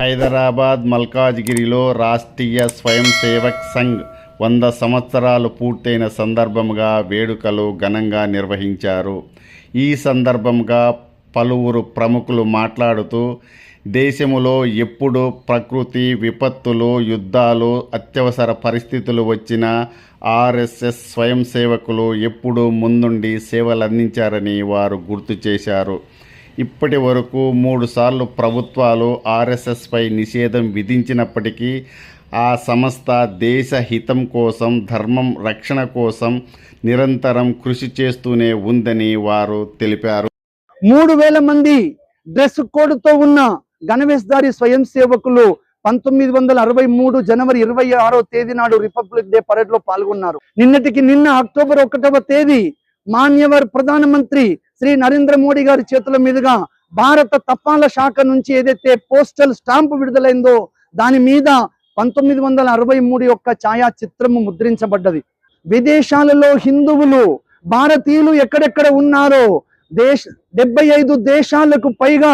హైదరాబాద్ మల్కాజ్గిరిలో రాష్ట్రీయ స్వయం సేవక్ సంఘ్ 100 సంవత్సరాలు పూర్తయిన సందర్భంగా వేడుకలు ఘనంగా నిర్వహించారు. ఈ సందర్భంగా పలువురు ప్రముఖులు మాట్లాడుతూ, దేశంలో ఎప్పుడు ప్రకృతి విపత్తులు, యుద్ధాలు, అత్యవసర పరిస్థితులు వచ్చినా ఆర్ఎస్ఎస్ స్వయం సేవకులు ఎప్పుడూ ముందుండి సేవలందించారని వారు గుర్తు చేశారు. ఇప్పటి వరకు 3 సార్లు ప్రభుత్వాలు ఆర్ఎస్ఎస్పై నిషేధం విధించినప్పటికీ ఆ సంస్థ దేశ హితం కోసం, ధర్మం రక్షణ కోసం నిరంతరం కృషి చేస్తూనే ఉందని వారు తెలిపారు. 3000 మంది డ్రెస్ కోడ్తో ఉన్న గణవేశధారి స్వయం సేవకులు 1963 జనవరి 26వ తేదీ నాడు రిపబ్లిక్ డే పరేడ్ లో పాల్గొన్నారు. నిన్న అక్టోబర్ 1వ తేదీ మాన్యవర్ ప్రధానమంత్రి శ్రీ నరేంద్ర మోడీ గారి చేతుల మీదుగా భారత తపాలా శాఖ నుంచి ఏదైతే పోస్టల్ స్టాంపు విడుదలైందో దాని మీద 1963 యొక్క ఛాయాచిత్రము ముద్రించబడ్డది. విదేశాలలో హిందువులు, భారతీయులు ఎక్కడెక్కడ ఉన్నారో 75 దేశాలకు పైగా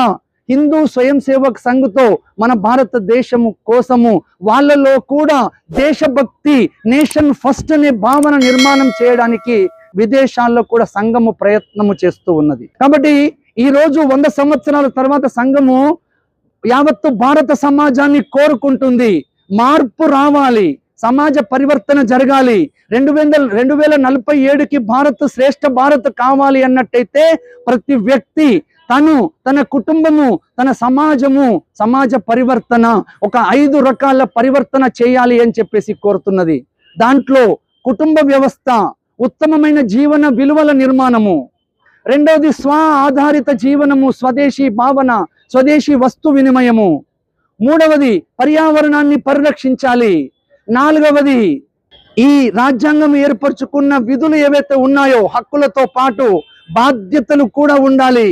హిందూ స్వయం సేవక్ సంఘ్తో మన భారతదేశము కోసము వాళ్ళలో కూడా దేశభక్తి, నేషన్ ఫస్ట్ అనే భావన నిర్మాణం చేయడానికి విదేశాల్లో కూడా సంఘము ప్రయత్నము చేస్తూ ఉన్నది. కాబట్టి ఈ రోజు 100 సంవత్సరాల తర్వాత సంఘము యావత్తు భారత సమాజాన్ని కోరుకుంటుంది. మార్పు రావాలి, సమాజ పరివర్తన జరగాలి. 2047కి భారత్ శ్రేష్ఠ భారత్ కావాలి అన్నట్టయితే ప్రతి వ్యక్తి తన కుటుంబము, తన సమాజము, సమాజ పరివర్తన ఒక 5 రకాల పరివర్తన చేయాలి అని చెప్పేసి కోరుతున్నది. దాంట్లో కుటుంబ వ్యవస్థ, ఉత్తమమైన జీవన విలువల నిర్మాణము, రెండవది స్వ ఆధారిత జీవనము, స్వదేశీ భావన, స్వదేశీ వస్తు వినిమయము, మూడవది పర్యావరణాన్ని పరిరక్షించాలి, నాలుగవది ఈ రాజ్యాంగం ఏర్పరచుకున్న విధులు ఏవైతే ఉన్నాయో హక్కులతో పాటు బాధ్యతలు కూడా ఉండాలి,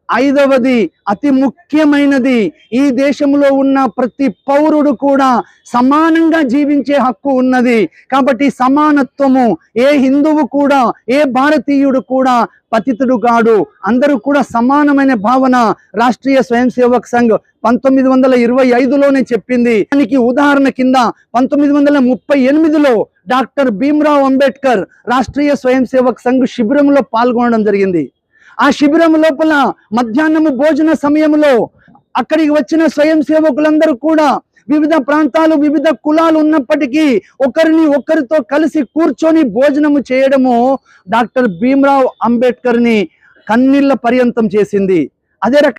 ఐదవది అతి ముఖ్యమైనది ఈ దేశంలో ఉన్న ప్రతి పౌరుడు కూడా సమానంగా జీవించే హక్కు ఉన్నది. కాబట్టి సమానత్వము, ఏ హిందువు కూడా, ఏ భారతీయుడు కూడా పతితుడు కాడు, అందరూ కూడా సమానమైన భావన రాష్ట్రీయ స్వయం సేవక్ సంఘ్ 1925లోనే చెప్పింది. దానికి ఉదాహరణ కింద 1938లో డాక్టర్ భీమ్రావ్ అంబేద్కర్ రాష్ట్రీయ స్వయం సేవక్ సంఘ్ శిబిరంలో పాల్గొనడం జరిగింది. ఆ శిబిరం లోపల మధ్యాహ్నము భోజన సమయంలో అక్కడికి వచ్చిన స్వయం సేవకులందరూ కూడా వివిధ ప్రాంతాలు, వివిధ కులాలు ఉన్నప్పటికీ ఒకరితో కలిసి కూర్చొని భోజనము చేయడము డాక్టర్ భీమ్రావ్ అంబేద్కర్ని కన్నీళ్ల పర్యంతం చేసింది. అదే